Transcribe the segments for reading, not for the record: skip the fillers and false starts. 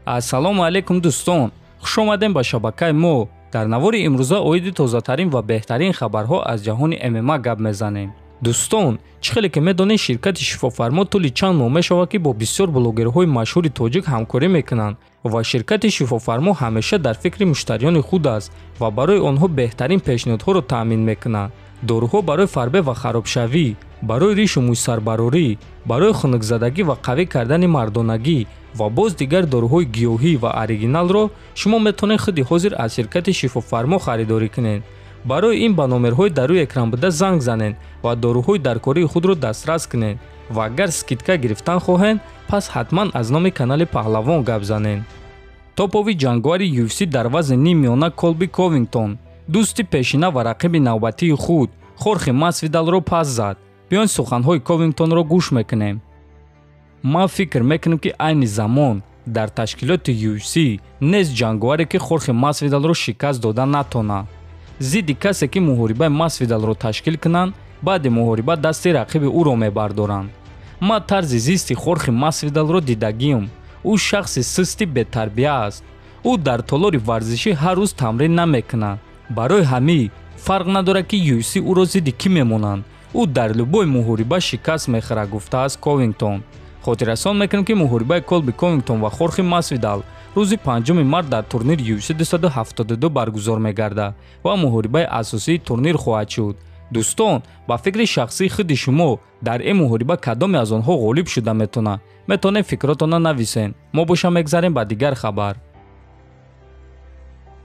Ассалому алейкум дӯстон. Хуш омадем ба шабакаи мо. Дар навори имрӯза оиди тозатарин ва беҳтарин хабарҳо аз ҷаҳони ММА гап мезанем. Дӯстон, чӣ хеле ки медонед ширкати Шифофармо тӯли чанд моҳ мешавад ки бо бисёр блогерҳои машҳури тоҷик ҳамкорӣ мекунанд ва ширкати Шифофармо ҳамеша дар фикри муштариёни худ аст ва барои онҳо беҳтарин пешниҳодҳоро таъмин мекунад. Доруҳо барои фарбе ва харобшавӣ, барои ришу мӯйсарбарорӣ, барои хунукзадагӣ ва қавӣ кардани мардонагӣ ва боз дигар доруҳои гиёҳӣ ва оригиналро шумо метавонед худи ҳозир аз ширкати Шифофармо харидорӣ кунед. барои ин ба номерҳои дар рӯи экран буда занг занед ва доруҳои даркории худро дастрас кунед ва агар скидка гирифтан хоҳед, пас ҳатман аз номи канали Паҳлавон гап занед. Топови ҷангвари UFC дар вазни нимёна Колби Ковингтон дӯсти пешина ва рақиби навбатии худ Хорхе Масвидалро пас зад. биён суханҳои Ковингтонро гӯш мекунем. ман фикр мекунам ки айни замон дар ташкилоти UFC нест ҷангваре ки Хорхе Масвидалро шикаст дода натонад. зидди касе ки муҳорибаи Масвидалро ташкил кунанд, баъди муҳориба дасти рақиби ӯро мебардоранд. ман тарзи зисти Хорхе Масвидалро дидагиам. ӯ шахси сусти бетарбия аст. ӯ дар толори варзишӣ ҳар рӯз тамрин намекунад. барои ҳамин фарқ надорад ки UFC ӯро зидди кӣ мемонанд. ӯ дар лӯбои муҳориба шикаст мехӯрад, гуфтааст Ковингтон. хотиррасон мекунем ки муҳорибаи Колби Ковингтон ва Хорхе Масвидал рӯзи 5 март дар турнири UFC 272 баргузор мегардад ва муҳорибаи асосии турнир хоҳад шуд. дӯстон, ба фикри шахсии худи шумо дар ин муҳориба кадоме аз онҳо ғолиб шуда метавонад? метавонед фикротонро нависен. мо боша мегзарем ба дигар хабар.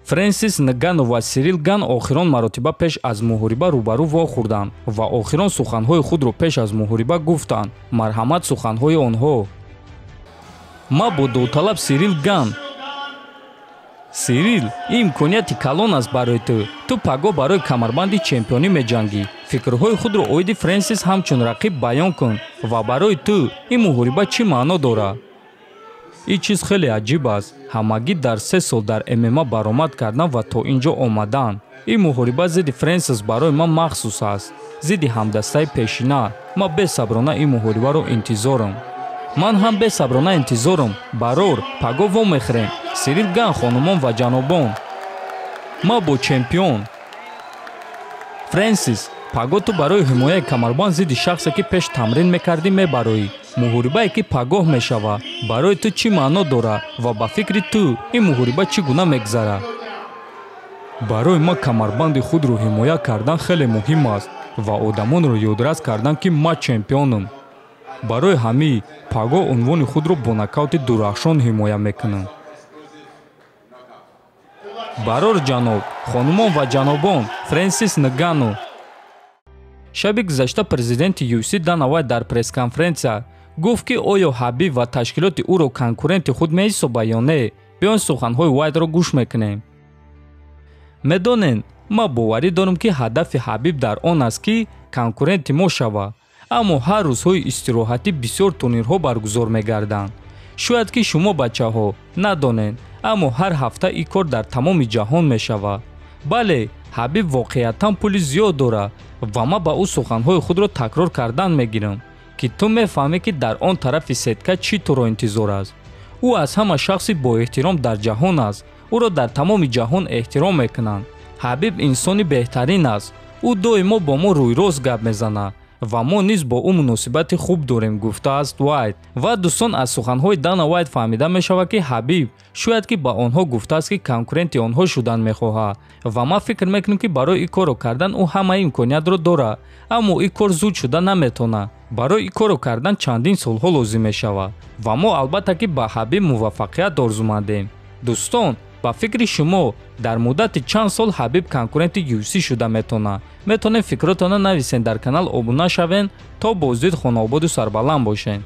Фрэнсис Нгану ва Сирил Ган охирон маротиба пеш аз муҳориба рӯбарӯ вохӯрданд ва охирон суханҳои худро пеш аз муҳориба гуфтанд. марҳамат суханҳои онҳо. ма бо довталаб Сирил Ган. Сирил, ин имконияти калон аст барои ту паго барои камарбанди чемпионӣ меҷангӣ. фикрҳои худро оиди Фрэнсис ҳамчун рақиб баён кун ва барои ту ин муҳориба чӣ маъно дорад? ин чиз хеле аҷиб аст. ҳамагӣ дар 3 сол дар ММА баромад кардан ва то ин ҷо омадан. ин муҳориба зидди Фрэнсис барои ман махсус аст. зидди ҳамдастаи пешина. ман бесаброна ин муҳорибаро интизорам. ман ҳам бесаброна интизорам. барор, паго вомехӯрем. Сирил Ган хонумон ва ҷанобон. ман бо чемпион. Фрэнсис, паго ту барои ҳимояи камарбанд зидди шахсе ки пеш тамрин мекардӣ мебароӣ. муҳорибае ки пагоҳ мешавад барои ту чӣ маъно дорад ва ба фикри ту ин муҳориба чӣ гуна мегзарад? барои ман камарбанди худро ҳимоя кардан хеле муҳим аст ва одамонро ёдрас кардан ки ман чемпионам. барои ҳамин паго унвони худро бо нокаути дурахшон ҳимоя мекунам. барор ҷаноб, хонумон ва ҷанобон, Фрэнсис Нгану. шаби гузашта президенти UFC Дана Вайт дар пресс-конференсия гуфт ки оё Ҳабиб ва ташкилоти ӯро конкуренти худ меҳисобад ё не. биён суханҳои Вайтро гӯш мекунем. медонед, ман боварӣ дорам ки ҳадафи Ҳабиб дар он аст ки конкуренти мо шавад. аммо ҳар рӯзҳои истироҳатӣ бисёр турнирҳо баргузор мегарданд. шояд ки шумо бачаҳо надонед, аммо ҳар ҳафта ин кор дар тамоми ҷаҳон мешавад. бале, Ҳабиб воқеатан пули зиёд дорад ва ман ба ӯ суханҳои худро такрор кардан мегирам ки ту мефаҳмӣ ки дар он тарафи сетка чӣ туро интизор аст. ӯ аз ҳама шахси боэҳтиром дар ҷаҳон аст. ӯро дар тамоми ҷаҳон эҳтиром мекунанд. Ҳабиб инсони беҳтарин аст. ӯ доимо бо мо рӯйрост гап мезанад ва мо низ бо ӯ муносибати хуб дорем, гуфтааст Вайт. ва дӯстон, аз суханҳои Дана Вайт фаҳмида мешавад ки Ҳабиб шояд ки ба онҳо гуфтааст ки конкуренти онҳо шудан мехоҳад ва ман фикр мекунам ки барои ин корро кардан ӯ ҳамаи имкониятро дорад, аммо ин кор зуд шуда наметавонад. барои ин корро кардан чандин солҳо лозим мешавад ва мо албатта ки ба Ҳабиб муваффақият орзумандем. дӯстон, ба фикри шумо дар муддати чанд сол Ҳабиб конкуренти UFC шуда метавонад? метавонед фикротонро нависен, дар канал обуна шавен. то боздид, хонаободу сарбаланд бошед.